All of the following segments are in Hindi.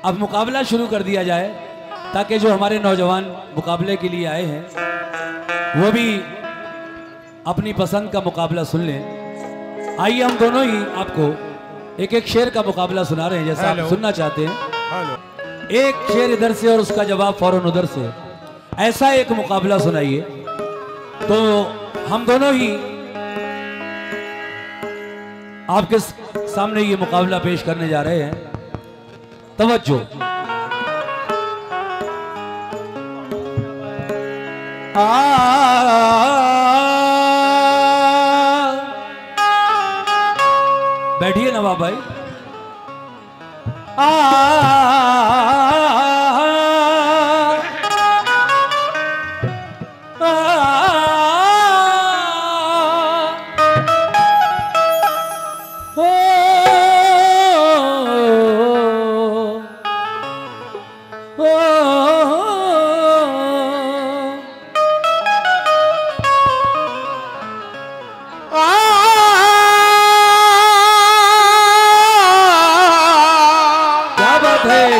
अब मुकाबला शुरू कर दिया जाए ताकि जो हमारे नौजवान मुकाबले के लिए आए हैं वो भी अपनी पसंद का मुकाबला सुन लें। आइए हम दोनों ही आपको एक एक शेर का मुकाबला सुना रहे हैं जैसा आप सुनना चाहते हैं। एक शेर इधर से और उसका जवाब फौरन उधर से, ऐसा एक मुकाबला सुनाइए। तो हम दोनों ही आपके सामने ये मुकाबला पेश करने जा रहे हैं। तवज्जो। बैठिए नवाब भाई।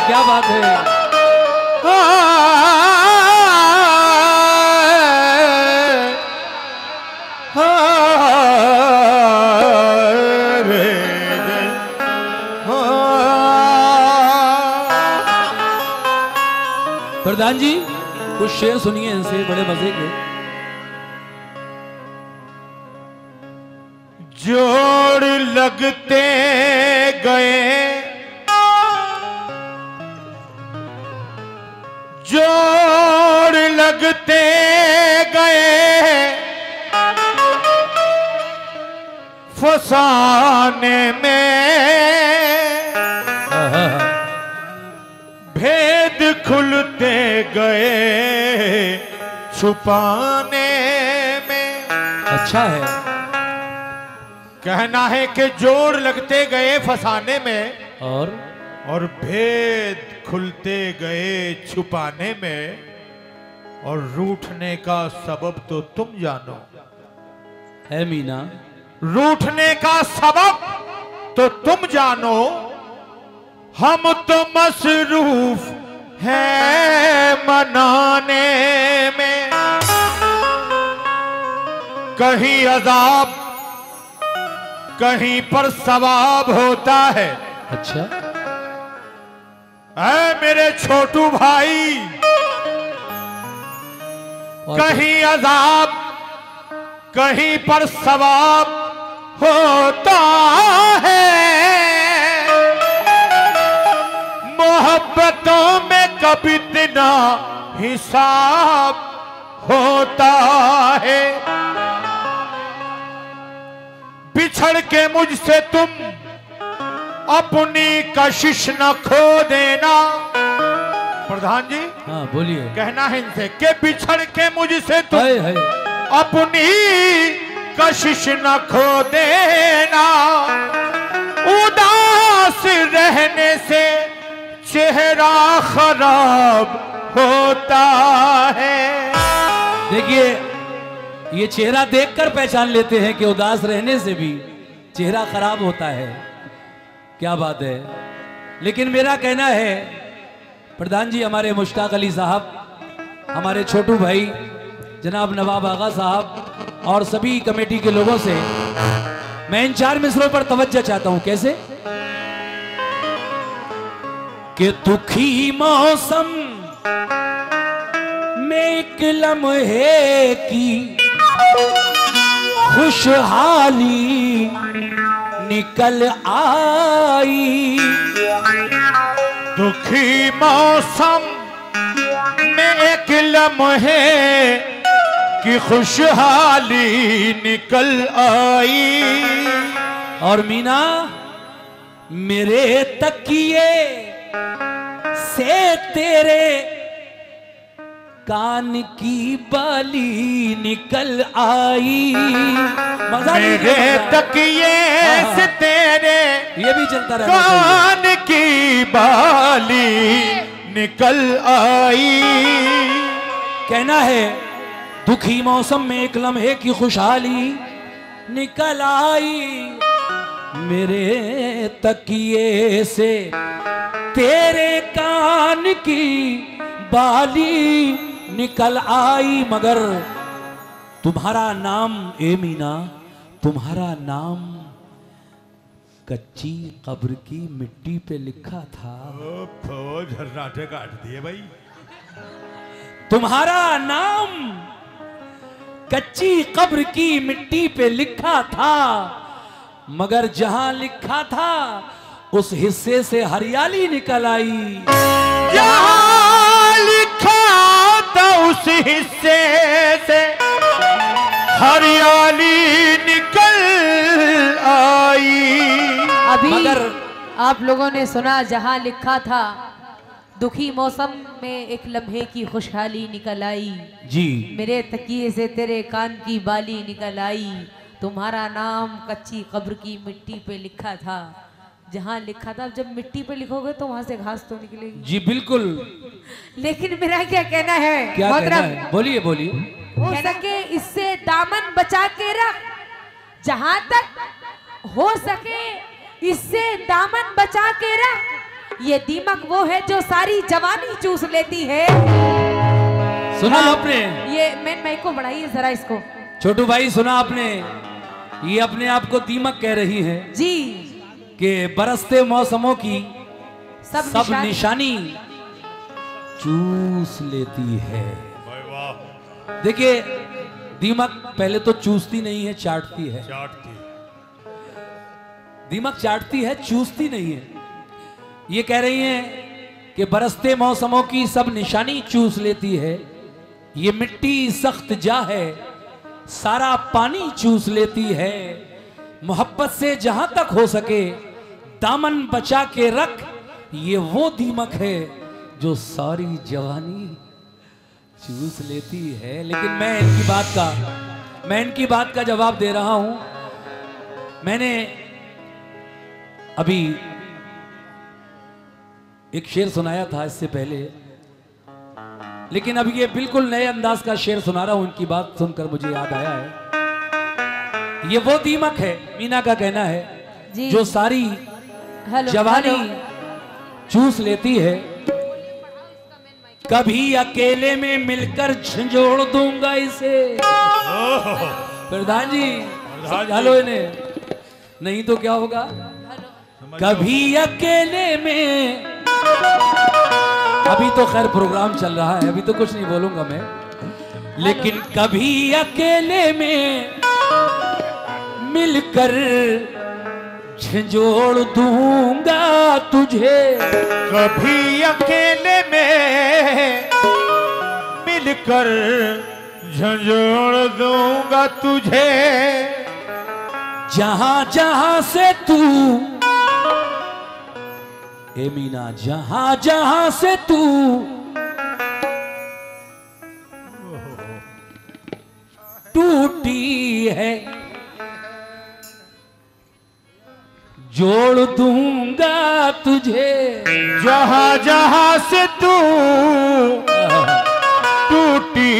क्या बात है। प्रधान जी कुछ शेर सुनिए इनसे, बड़े मजे के। जोड़ लगते गए, जोड़ लगते गए, फसाने में भेद खुलते गए, छुपाने में। अच्छा है। कहना है कि जोड़ लगते गए फसाने में और भेद खुलते गए छुपाने में, और रूठने का सबब तो तुम जानो है मीना। रूठने का सबब तो तुम जानो, हम तो मसरूफ हैं मनाने में। कहीं अजाब कहीं पर सवाब होता है। अच्छा। ऐ मेरे छोटू भाई, कहीं अजाब कहीं पर सवाब होता है। मोहब्बतों में कभी इतना हिसाब होता है। बिछड़ के मुझसे तुम अपनी कशिश न खो देना। प्रधान जी हाँ बोलिए। कहना है इनसे कि बिछड़ के मुझसे तुम अपनी कशिश न खो देना। उदास रहने से चेहरा खराब होता है। देखिए ये चेहरा देखकर पहचान लेते हैं कि उदास रहने से भी चेहरा खराब होता है। क्या बात है। लेकिन मेरा कहना है प्रधान जी, हमारे मुश्ताक अली साहब, हमारे छोटू भाई जनाब नवाब आगा साहब और सभी कमेटी के लोगों से मैं इन 4 मिसरों पर तवज्जो चाहता हूं। कैसे कि दुखी मौसम में एक लम्हे की खुशहाली निकल आई। दुखी मौसम में एक लम्हे की खुशहाली निकल आई। और मीना मेरे तकिए से तेरे कान की बाली निकल आई। मजा मेरे तकिए से तेरे ये भी चलता रहना कान की बाली निकल आई। कहना है दुखी मौसम में एक लम्हे की खुशहाली निकल आई। मेरे तकिए से तेरे कान की बाली निकल आई, मगर तुम्हारा नाम ए मीना, तुम्हारा नाम कच्ची कब्र की मिट्टी पे लिखा था। झर्राटे काट दिए भाई। तुम्हारा नाम कच्ची कब्र की मिट्टी पे लिखा था, मगर जहां लिखा था उस हिस्से से हरियाली निकल आई। जहां लिखा था उस हिस्से से हरियाली निकल आई। अभी मगर आप लोगों ने सुना, जहां लिखा था दुखी मौसम में एक लम्हे की खुशहाली निकल आई। जी, मेरे तकिए से तेरे कान की बाली निकल आई। तुम्हारा नाम कच्ची कब्र की मिट्टी पे लिखा था। जहां लिखा था, जब मिट्टी पे लिखोगे तो वहां से घास तो निकलेगी। जी बिल्कुल। लेकिन मेरा क्या कहना है, क्या कहना है? बोलिए बोलिए। हो सके इससे दामन बचा के रख, जहां तक हो सके इससे दामन बचा के रख। ये दीमक वो है जो सारी जवानी चूस लेती है। सुना आपने? ये मैं को बढ़ाइए जरा इसको। छोटू भाई सुना आपने? ये अपने आप को दीमक कह रही है जी, कि बरसते मौसमों की सब निशानी चूस लेती है। देखिए, दीमक पहले तो चूसती नहीं है, चाटती है। दीमक चाटती है, चूसती नहीं है। ये कह रही हैं कि बरसते मौसमों की सब निशानी चूस लेती है। ये मिट्टी सख्त जा है, सारा पानी चूस लेती है। मोहब्बत से जहां तक हो सके दामन बचा के रख। ये वो दीमक है जो सारी जवानी चूस लेती है। लेकिन मैं इनकी बात का जवाब दे रहा हूं। मैंने अभी एक शेर सुनाया था इससे पहले, लेकिन अब ये बिल्कुल नए अंदाज का शेर सुना रहा हूं। इनकी बात सुनकर मुझे याद आया है, ये वो दीमक है, मीना का कहना है, जो सारी जवानी चूस लेती है। कभी अकेले में मिलकर झंझोड़ दूंगा इसे। प्रधान जी हेलो इन्हें, नहीं तो क्या होगा। कभी अकेले में, अभी तो खैर प्रोग्राम चल रहा है, अभी तो कुछ नहीं बोलूंगा मैं, लेकिन कभी अकेले में मिलकर झंझोड़ दूंगा तुझे। कभी अकेले में मिलकर झंझोड़ दूंगा तुझे। जहां जहां से तू ए मीना, जहां जहां से तू टूटी है जोड़ दूंगा तुझे। जहां जहां से तू टूटी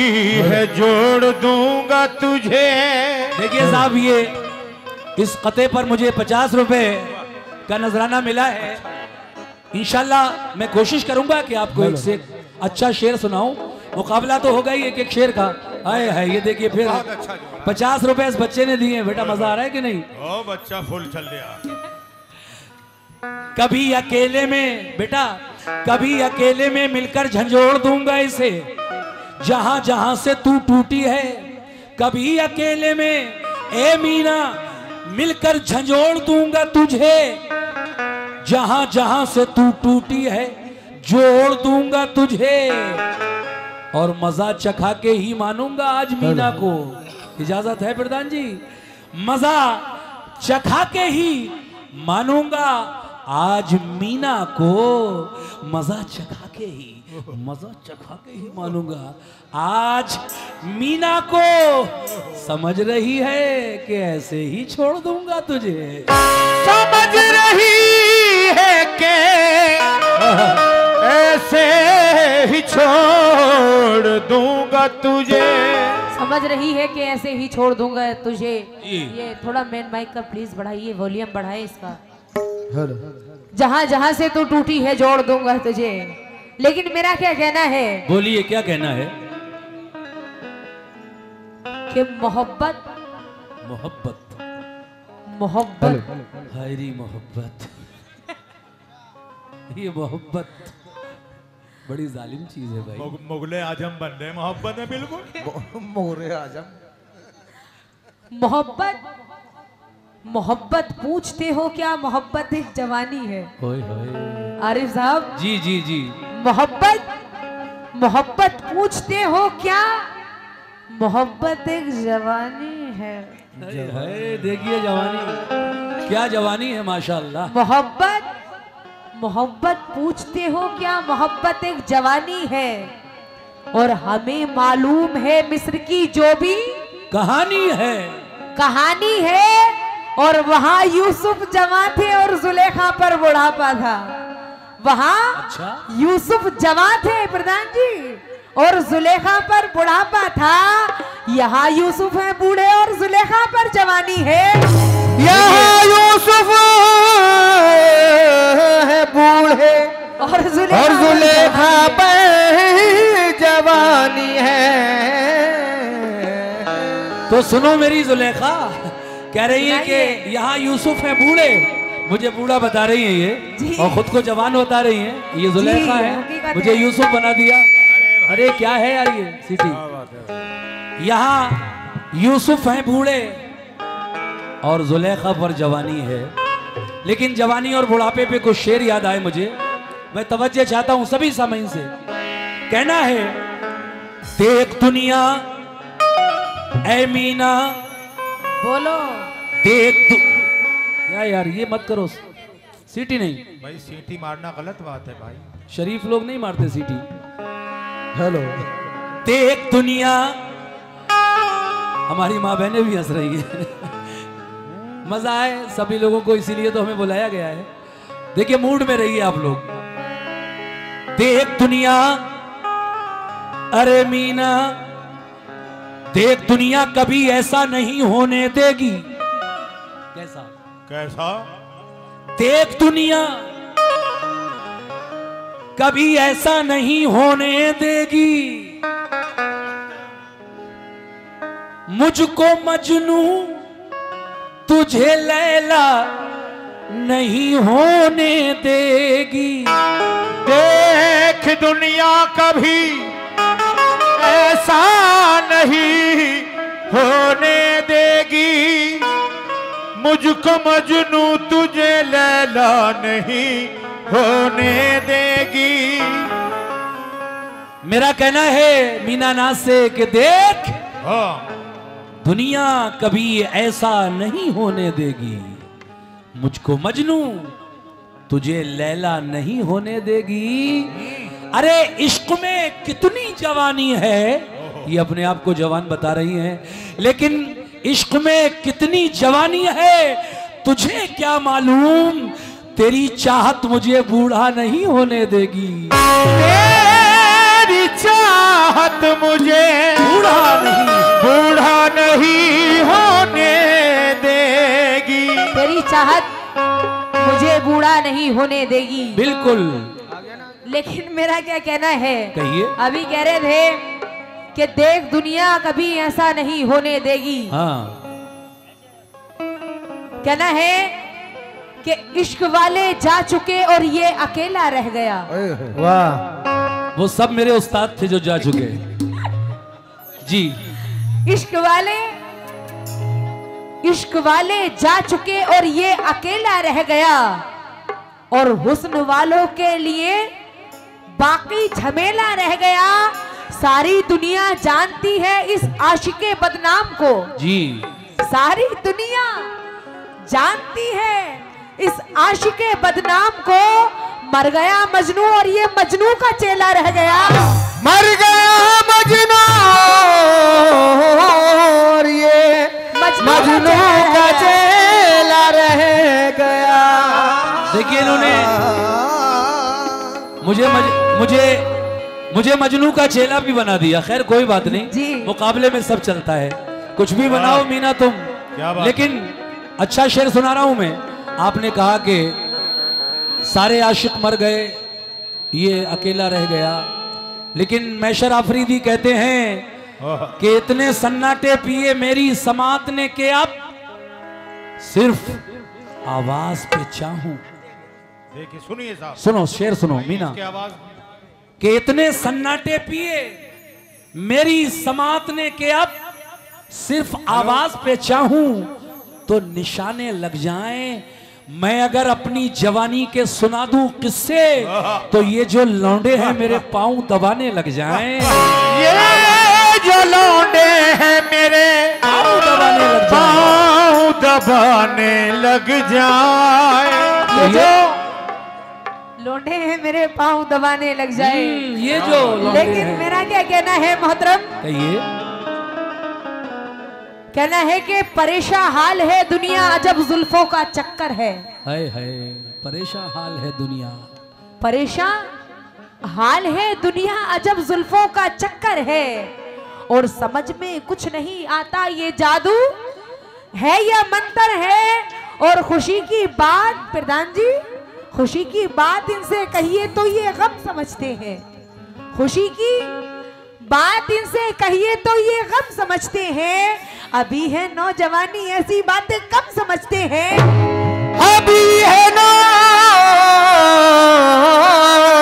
है जोड़ दूंगा तुझे। देखिए साहब, ये इस कते पर मुझे 50 रुपए का नजराना मिला है। इंशाल्लाह मैं कोशिश करूंगा कि आपको एक से अच्छा शेर सुनाऊं। मुकाबला तो होगा ही एक एक शेर का। आए है, ये देखिए फिर 50 रुपए इस बच्चे ने दिए। बेटा मजा आ रहा है कि नहीं? ओ बच्चा फुल चल रहा। कभी अकेले में बेटा, कभी अकेले में मिलकर झंझोड़ दूंगा इसे। जहां जहां से तू टूटी है, कभी अकेले में ए मीना मिलकर झंझोड़ दूंगा तुझे। जहां जहां से तू टूटी है जोड़ दूंगा तुझे। और मजा चखा के ही मानूंगा आज मीना को। इजाजत है प्रधान जी? मजा चखा के ही मानूंगा आज मीना को। मजा चखा के ही मानूंगा आज मीना को। समझ रही है कि ऐसे ही छोड़ दूंगा तुझे। समझ रही है कि ऐसे ही छोड़ दूंगा तुझे। समझ रही है कि ऐसे ही छोड़ दूंगा तुझे। जी। ये थोड़ा मेन माइक का प्लीज बढ़ाइए, वॉल्यूम बढ़ाए इसका। जहां जहां से तू टूटी है जोड़ दूंगा तुझे। लेकिन मेरा क्या कहना है, बोलिए क्या कहना है। कि मोहब्बत मोहब्बत मोहब्बत हायरी मोहब्बत ये मोहब्बत बड़ी जालिम चीज है भाई। मुगले आजम बन रहे मोहब्बत में बिल्कुल। मोहरे आजम। मोहब्बत मोहब्बत पूछते हो क्या, मोहब्बत एक जवानी है। होय होय। आरिफ साहब जी जी जी। मोहब्बत मोहब्बत पूछते हो क्या, मोहब्बत एक जवानी है। हाय देखिए जवानी, क्या जवानी है माशाल्लाह। मोहब्बत मोहब्बत पूछते हो क्या, मोहब्बत एक जवानी है। और हमें मालूम है मिस्र की जो भी कहानी है, और वहाँ यूसुफ जवां थे और जुलेखा पर बुढ़ापा था। वहाँ अच्छा। यूसुफ जवां थे प्रधान जी, और जुलेखा पर बुढ़ापा था। यहाँ यूसुफ है बूढ़े और जुलेखा पर जवानी है। यहाँ यूसुफ है बूढ़े और जुलेखा पर जवानी है। तो सुनो मेरी जुलेखा कह रही है कि यहाँ यूसुफ है बूढ़े, मुझे बूढ़ा बता रही है ये, और खुद को जवान बता रही है। ये जुलेखा है, मुझे यूसुफ बना दिया। अरे क्या है यार ये सिटी। यहाँ यूसुफ है बूढ़े और जुलेखा पर जवानी है। लेकिन जवानी और बुढ़ापे पे कुछ शेर याद आए मुझे, मैं तवज्जो चाहता हूं सभी सामईन से। कहना है, देख दुनिया ऐ मीना बोलो। देख क्या यार ये मत करो, सीटी नहीं भाई, सीटी मारना गलत बात है भाई। शरीफ लोग नहीं मारते सीटी। हेलो। देख दुनिया, हमारी माँ बहनें भी हंस रही है। मजा आए सभी लोगों को, इसीलिए तो हमें बुलाया गया है। देखिए मूड में रहिए आप लोग। देख दुनिया अरे मीना, देख दुनिया कभी ऐसा नहीं होने देगी। कैसा कैसा? देख दुनिया कभी ऐसा नहीं होने देगी। मुझको मजनू तुझे लैला नहीं होने देगी। देख दुनिया कभी ऐसा नहीं होने देगी। मुझको मजनू तुझे लैला नहीं होने देगी। मेरा कहना है मीना नाज से कि देख हाँ, दुनिया कभी ऐसा नहीं होने देगी। मुझको मजनू तुझे लैला नहीं होने देगी। अरे इश्क में कितनी जवानी है, ये अपने आप को जवान बता रही हैं, लेकिन इश्क में कितनी जवानी है तुझे क्या मालूम। तेरी चाहत मुझे बूढ़ा नहीं होने देगी। तेरी चाहत मुझे बूढ़ा नहीं होने देगी। तेरी चाहत मुझे बूढ़ा नहीं होने देगी। बिल्कुल। लेकिन मेरा क्या कहना है, कहिए। अभी कह रहे थे कि देख दुनिया कभी ऐसा नहीं होने देगी। हाँ। कहना है कि इश्क वाले जा चुके और ये अकेला रह गया। वाह। वो सब मेरे उस्ताद थे जो जा चुके जी। इश्क वाले जा चुके और ये अकेला रह गया। और हुस्न वालों के लिए बाकी झमेला रह गया। सारी दुनिया जानती है इस आशिके बदनाम को जी। सारी दुनिया जानती है इस आशिके बदनाम को। मर गया मजनू और ये मजनू का चेला रह गया। मर गया मजनू और ये मजनू का चेला रह गया। देखिए इन्होंने मुझे मुझे मजनू का चेला भी बना दिया। खैर कोई बात जी। नहीं, मुकाबले में सब चलता है, कुछ भी बनाओ मीना तुम। क्या बात। लेकिन अच्छा शेर सुना रहा हूं मैं। आपने कहा कि सारे आशिक मर गए, ये अकेला रह गया, लेकिन मैशर आफरीदी कहते हैं कि इतने सन्नाटे पिए मेरी समात ने के अब सिर्फ आवाज पे चाहूं। देखिए सुनिए साहब, सुनो शेर सुनो मीना। की आवाज कि इतने सन्नाटे पिए मेरी समात ने के अब सिर्फ आवाज पे चाहूं तो निशाने लग जाएं। मैं अगर अपनी जवानी के सुना दूं किस्से तो ये जो लौंडे हैं मेरे पांव दबाने लग जाएं। ये जो लौंडे हैं मेरे पांव दबाने लग जाएं। पाँव दबाने लग जाए। ये जो लोंडे हैं मेरे पाँव दबाने लग जाए। ये जो लौंडे लेकिन हैं। मेरा क्या कहना है मोहतरम, कहिए। कहना है कि परेशान हाल है दुनिया, अजब जुल्फों का चक्कर है। हाय हाय परेशान हाल है दुनिया, परेशान हाल है दुनिया, अजब जुल्फों का चक्कर है। और समझ में कुछ नहीं आता ये जादू है या मंतर है। और खुशी की बात प्रधान जी, खुशी की बात इनसे कहिए तो ये गम समझते हैं। खुशी की बात इनसे कहिए तो ये गम समझते हैं। अभी है नौजवानी, ऐसी बातें कम समझते हैं। अभी है ना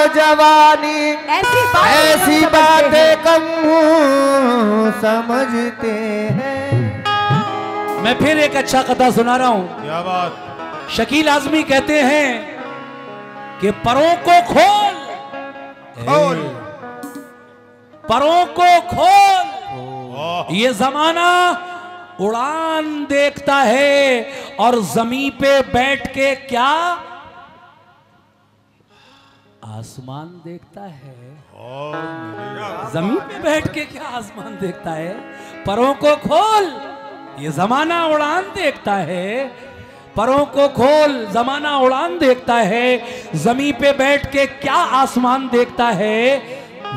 जवानी, ऐसी बातें कम समझते हैं। मैं फिर एक अच्छा कथा सुना रहा हूं। क्या बात। शकील आजमी कहते हैं कि परों को खोल, खोल। परों को खोल, ये जमाना उड़ान देखता है और जमीन पे बैठ के क्या आसमान देखता है। जमीन पे बैठ के क्या आसमान देखता है। परों को खोल, ये जमाना उड़ान देखता है। परों को खोल, जमाना उड़ान देखता है। जमीन पे बैठ के क्या आसमान देखता है।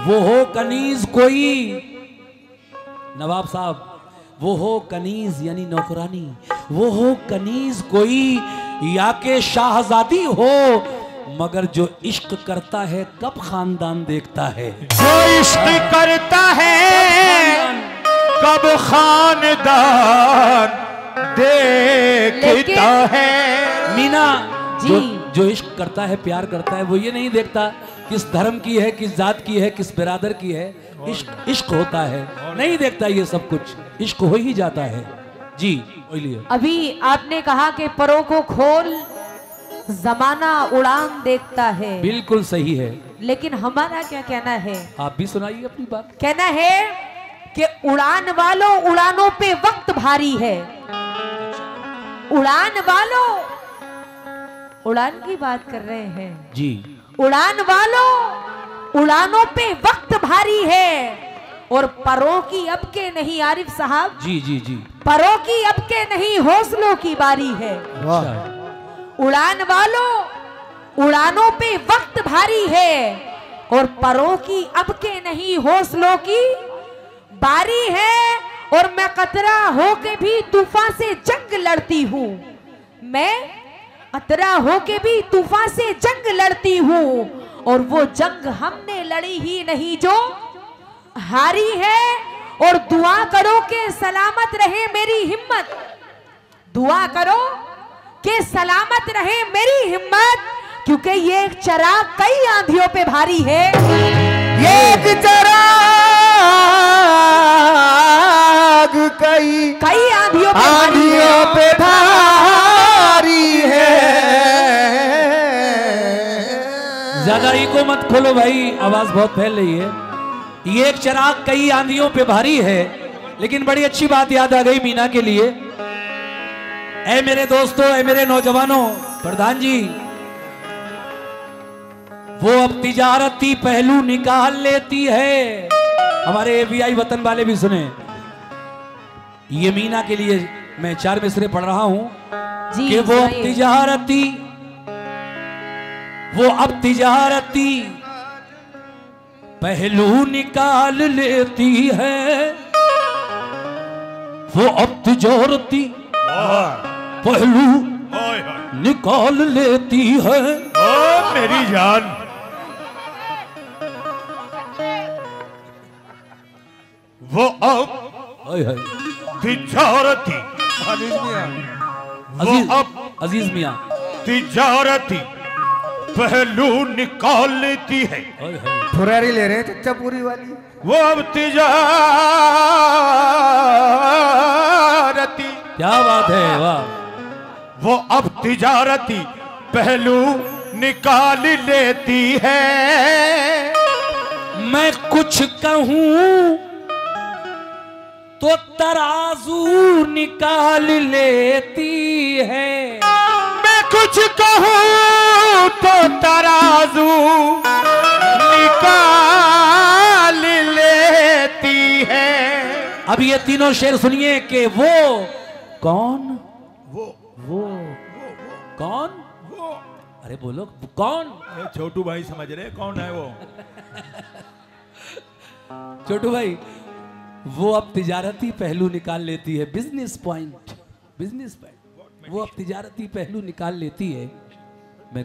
वो हो कनीज कोई, नवाब साहब, वो हो कनीज यानी नौकरानी, वो हो कनीज कोई या के शाहजादी हो, मगर जो इश्क करता है कब खानदान देखता है। जो इश्क करता है कब खानदान देखता है। मीना जी। जो इश्क करता है, प्यार करता है, वो ये नहीं देखता किस धर्म की है, किस जात की है, किस बिरादर की है। इश्क इश्क होता है, नहीं देखता ये सब कुछ, इश्क हो ही जाता है। जी बोलिए। अभी आपने कहा कि परों को खोल, जमाना उड़ान देखता है। बिल्कुल सही है। लेकिन हमारा क्या कहना है, आप भी सुनाइए अपनी बात। कहना है कि उड़ान वालों, उड़ानों पे वक्त भारी है। उड़ान वालों, उड़ान की बात कर रहे हैं जी। उड़ान वालों, उड़ानों पे वक्त भारी है। और परों की अब के नहीं आरिफ साहब, जी जी जी। परों की अब के नहीं हौसलों की बारी है। अच्छा। उड़ान वालों, उड़ानों पे वक्त भारी है। और परों की अब के नहीं हौसलों की बारी है। और मैं कतरा होके भी तूफान से जंग लड़ती हूँ। मैं कतरा होके भी तूफान से जंग लड़ती हूँ। और वो जंग हमने लड़ी ही नहीं जो हारी है। और दुआ करो कि सलामत रहे मेरी हिम्मत, दुआ करो कि सलामत रहे मेरी हिम्मत। क्योंकि ये एक चिराग कई आंधियों पे भारी है। ये एक चिराग कई आंधियों पे भारी है। ज्यादा इको मत खोलो भाई, आवाज बहुत फैल रही है। ये एक चिराग कई आंधियों पे भारी है। लेकिन बड़ी अच्छी बात याद आ गई मीना के लिए। ऐ मेरे दोस्तों, ऐ मेरे नौजवानों, प्रधान जी वो अब तिजारती पहलू निकाल लेती है। हमारे एवीआई वतन वाले भी सुने। ये मीना के लिए मैं 4 मिसरे पढ़ रहा हूं कि वो अब तिजारती, वो अब तिजारती पहलू निकाल लेती है, वो अब तिजारती पहलू निकाल लेती है। ओ मेरी जान, वो अब तिजारती, अजीज मियां तिजारती पहलू निकाल लेती है। फुरारी ले रहे हैं चच्चा पूरी वाली। वो अब तिजारती, क्या बात है, वाह। वो अब तिजारती पहलू निकाल लेती है। मैं कुछ कहूं तो तराजू निकाल लेती है। मैं कुछ कहूं तो तराजू निकाल लेती है। अब ये तीनों शेर सुनिए कि वो कौन, वो कौन, अरे बोलो कौन। छोटू भाई समझ रहे कौन है वो? छोटू भाई, वो अब तिजारती पहलू निकाल लेती है। Business point, business point. वो अब तिजारती पहलू निकाल लेती है। मैं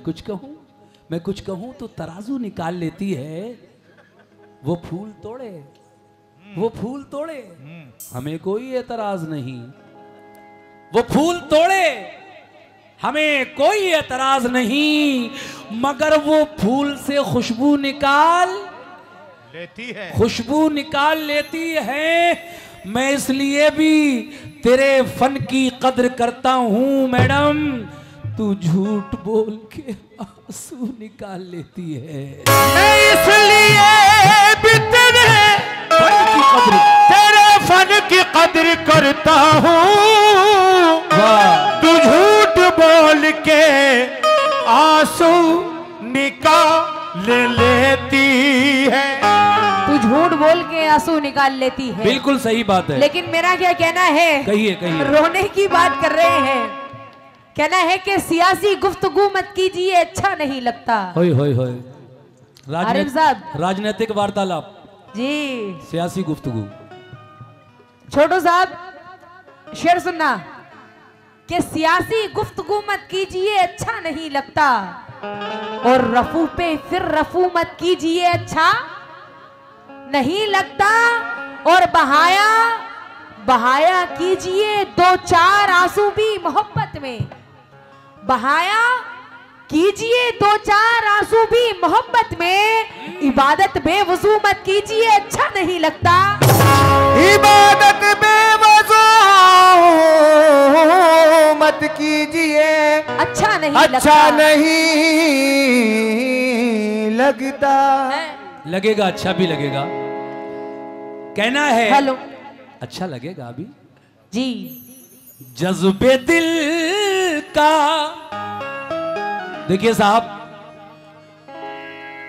कुछ कहूं तो तराजू निकाल लेती है। वो फूल तोड़े, वो फूल तोड़े, हमें कोई एतराज नहीं। वो फूल तोड़े, हमें कोई एतराज नहीं, मगर वो फूल से खुशबू निकाल लेती है, खुशबू निकाल लेती है। मैं इसलिए भी तेरे फन की कद्र करता हूं मैडम, तू झूठ बोल के आंसू निकाल लेती है। मैं इसलिए भी तेरे फन की कद्र करता हूँ, तू झूठ बोल के आंसू निकाल लेती है। तू झूठ बोल के आंसू निकाल लेती है। बिल्कुल सही बात है। लेकिन मेरा क्या कहना है, कहिए कहिए। रोने की बात कर रहे हैं, कहना है कि सियासी गुफ्तगू मत कीजिए, अच्छा नहीं लगता। होय होय होय। आरिफ साहब, राजनीतिक वार्तालाप जी, सियासी गुफ्तगू। छोटू साहब शेर सुनना कि सियासी गुफ्तगू मत कीजिए, अच्छा नहीं लगता, और रफू पे फिर रफू मत कीजिए, अच्छा नहीं लगता, और बहाया बहाया कीजिए दो चार आंसू भी मोहब्बत में, बहाया कीजिए दो चार आंसू भी मोहब्बत में, इबादत बेवजू मत कीजिए, अच्छा नहीं लगता। इबादत बेवजू मत कीजिए, अच्छा नहीं अच्छा लगता। नहीं लगता। लगेगा, अच्छा भी लगेगा। कहना है हेलो, अच्छा लगेगा अभी जी। जज्बे दिल का, देखिए साहब,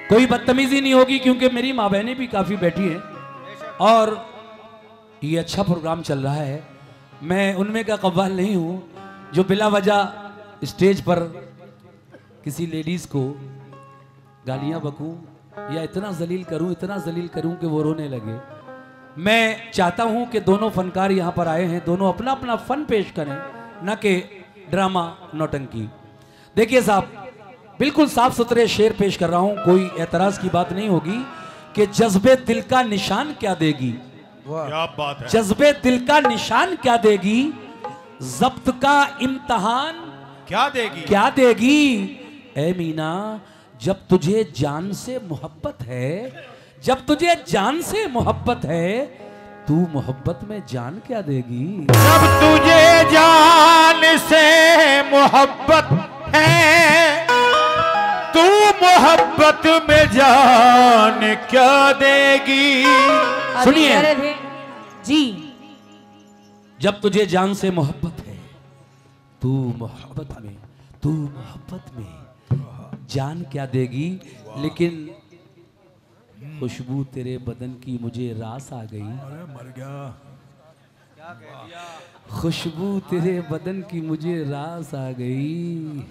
कोई बदतमीजी नहीं होगी क्योंकि मेरी माँ बहनें भी काफी बैठी हैं और ये अच्छा प्रोग्राम चल रहा है। मैं उनमें का कव्वाल नहीं हूं जो बिला वजह स्टेज पर किसी लेडीज को गालियां बकूं या इतना जलील करूं कि वो रोने लगे। मैं चाहता हूं कि दोनों फनकार यहां पर आए हैं, दोनों अपना अपना फन पेश करें, न कि ड्रामा नौटंकी। देखिए साहब, बिल्कुल साफ सुथरे शेर पेश कर रहा हूं, कोई एतराज की बात नहीं होगी कि जज्बे दिल का निशान क्या देगी। क्या बात है। जज्बे दिल का निशान क्या देगी, जब्त का इम्तहान क्या देगी, क्या देगी। ए मीना, जब तुझे जान से मोहब्बत है, जब तुझे जान से मोहब्बत है, तू मोहब्बत में जान क्या देगी। जब तुझे जान से मोहब्बत है, तू मोहब्बत में जान क्या देगी। सुनिए जी, जब तुझे जान से मोहब्बत है, तू मोहब्बत में जान क्या देगी। लेकिन खुशबू तेरे बदन की मुझे रास आ गई। मर गया। खुशबू तेरे बदन की मुझे रास आ गई।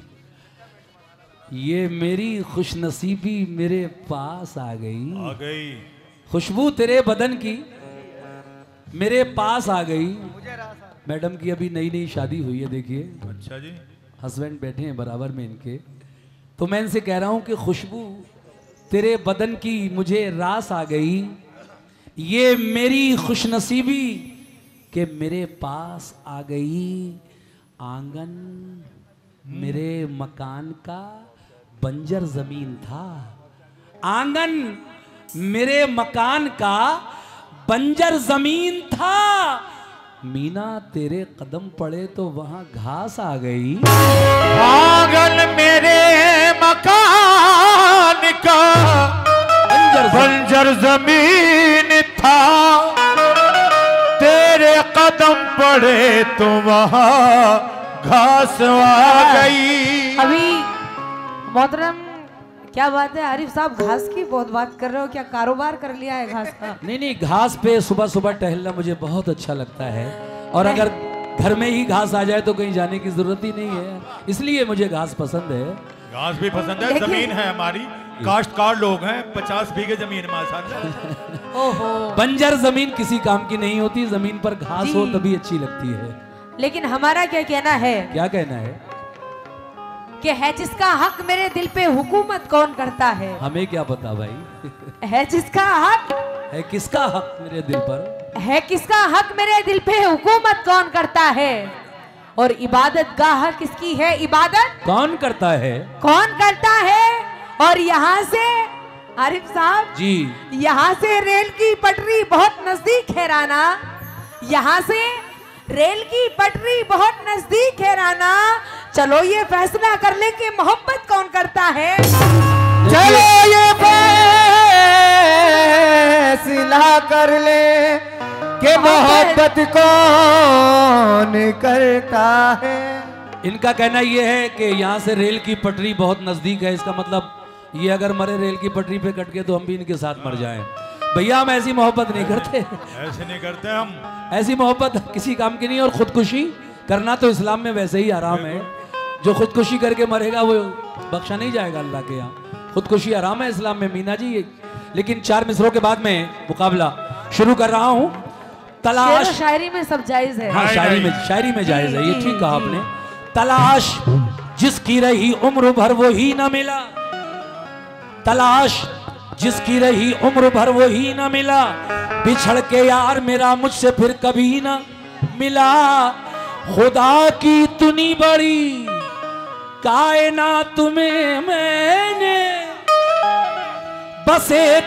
ये मेरी खुशनसीबी मेरे पास आ गई। खुशबू तेरे बदन की मेरे पास आ गई। मैडम की अभी नई नई शादी हुई है, देखिए। अच्छा जी। हस्बैंड बैठे हैं बराबर में इनके। तो मैं इनसे कह रहा हूं कि खुशबू तेरे बदन की मुझे रास आ गई। ये मेरी खुशनसीबी के मेरे पास आ गई। आंगन मेरे मकान का बंजर जमीन था। आंगन मेरे मकान का बंजर जमीन था। मीना तेरे कदम पड़े तो वहां घास आ गई। आंगन मेरे मकान का बंजर जमीन था। तेरे कदम पड़े तो वहां घास आ गई। अभी मोहतरम क्या बात है आरिफ साहब, घास की बहुत बात कर रहे हो, क्या कारोबार कर लिया है घास का? नहीं, घास पे सुबह सुबह टहलना मुझे बहुत अच्छा लगता है। और अगर घर में ही घास आ जाए तो कहीं जाने की जरूरत ही नहीं है, इसलिए मुझे घास पसंद है। घास भी पसंद है। जमीन है हमारी, काश्तकार लोग हैं, 50 बीघे जमीन में। ओहो, बंजर जमीन किसी काम की नहीं होती, जमीन पर घास हो तभी अच्छी लगती है। लेकिन हमारा क्या कहना है? क्या कहना है? कि है जिसका हक मेरे दिल पे हुकूमत कौन करता है? हमें क्या पता भाई। है जिसका हक, है किसका हक मेरे दिल पर? है किसका हक मेरे दिल पे हुकूमत कौन करता है? और इबादत गाह किसकी है? इबादत कौन करता है? कौन करता है? और यहाँ से आरिफ साहब जी, यहाँ से रेल की पटरी बहुत नजदीक है राना। यहाँ से रेल की पटरी बहुत नजदीक है राना। चलो ये फैसला कर ले कि मोहब्बत कौन करता है। चलो ये फैसला कर ले कि मोहब्बत कौन करता है। इनका कहना यह है कि यहाँ से रेल की पटरी बहुत नजदीक है। इसका मतलब ये अगर मरे रेल की पटरी पे कट के तो हम भी इनके साथ मर जाएं। भैया हम ऐसी मोहब्बत नहीं करते, ऐसे नहीं करते हम। ऐसी मोहब्बत किसी काम की नहीं। और खुदकुशी करना तो इस्लाम में वैसे ही हराम है। जो खुदकुशी करके मरेगा वो बख्शा नहीं जाएगा अल्लाह के यहाँ। खुदकुशी हराम है इस्लाम में मीना जी। लेकिन 4 मिसरों के बाद में मुकाबला शुरू कर रहा हूँ। तलाश, शायरी में सब जायज है। हाँ, शायरी में जायज है, ये ठीक कहा आपने। तलाश जिसकी रही उम्र भर वो ही न मिला। तलाश जिसकी रही उम्र भर वो ही न मिला। बिछड़ के यार मेरा मुझसे फिर कभी न मिला। खुदा की तुनी बड़ी कायनात में मैंने बस एक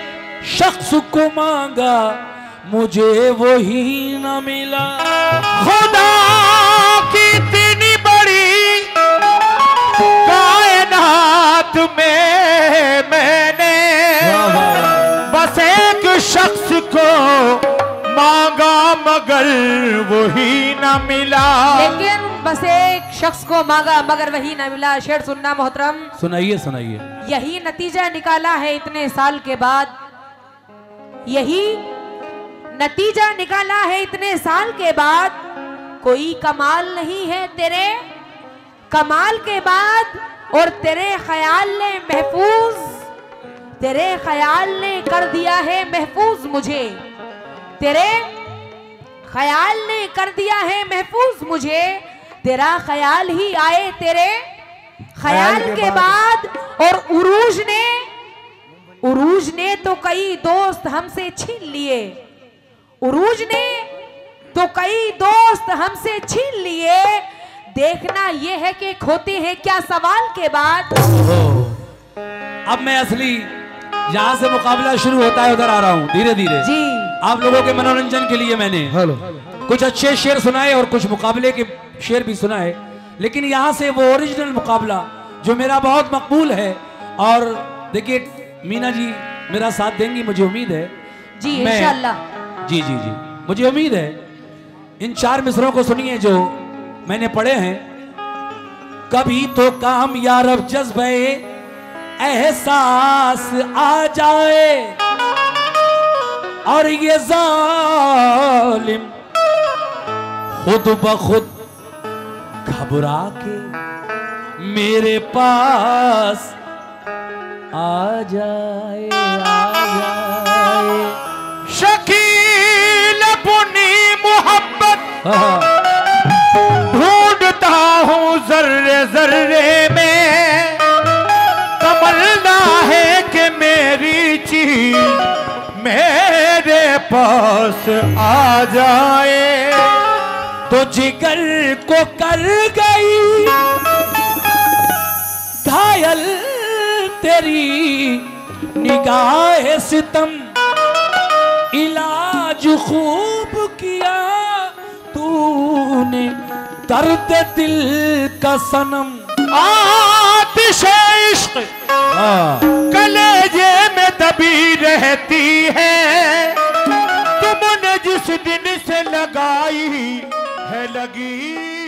शख्स को मांगा, मुझे वो ही न मिला। खुदा की इतनी बड़ी कायनात में मैंने बस एक शख्स को मांगा मगर वो ही न मिला। लेकिन बस एक शख्स को मांगा मगर वही न मिला। शेर सुनना मोहतरम। सुनाइए सुनाइए। यही नतीजा निकाला है इतने साल के बाद। यही नतीजा निकाला है इतने साल के बाद। कोई कमाल नहीं है तेरे कमाल के बाद। और तेरे ख्याल ने महफूज, तेरे ख्याल ने कर दिया है महफूज मुझे। तेरे ख्याल ने कर दिया है महफूज मुझे। तेरा ख्याल ही आए तेरे ख्याल के बाद। और उरूज ने तो कई दोस्त हमसे छीन लिए। उरूज ने तो कई दोस्त हमसे छीन लिए। देखना ये है कि खोते हैं क्या सवाल के बाद। अब मैं असली जहां से मुकाबला शुरू होता है उधर आ रहा हूं धीरे धीरे जी। आप लोगों के मनोरंजन के लिए मैंने कुछ अच्छे शेर सुनाए और कुछ मुकाबले के शेर भी सुनाए। लेकिन यहाँ से वो ओरिजिनल मुकाबला जो मेरा बहुत मकबूल है। और देखिए मीना जी मेरा साथ देंगी, मुझे उम्मीद है। जी इंशाअल्लाह। जी जी जी, मुझे उम्मीद है। इन 4 मिसरों को सुनिए जो मैंने पढ़े हैं। कभी तो काम यारब जज्बे एहसास आ जाए और ये जालिम खुद ब खुद घबरा के मेरे पास आ जाए, आ जाए। शकील अपनी मोहब्बत ढूंढता हूँ जर्रे जर्रे में, तमन्ना है कि मेरी चीज मेरे पास आ जाए। तो जिगर को कर गई घायल तेरी निगाह सितम, इलाज खूब किया तूने दर्द दिल का सनम। आतिश इश्क कलेजे में दबी रहती है, तुमने जिस दिन से लगाई है लगी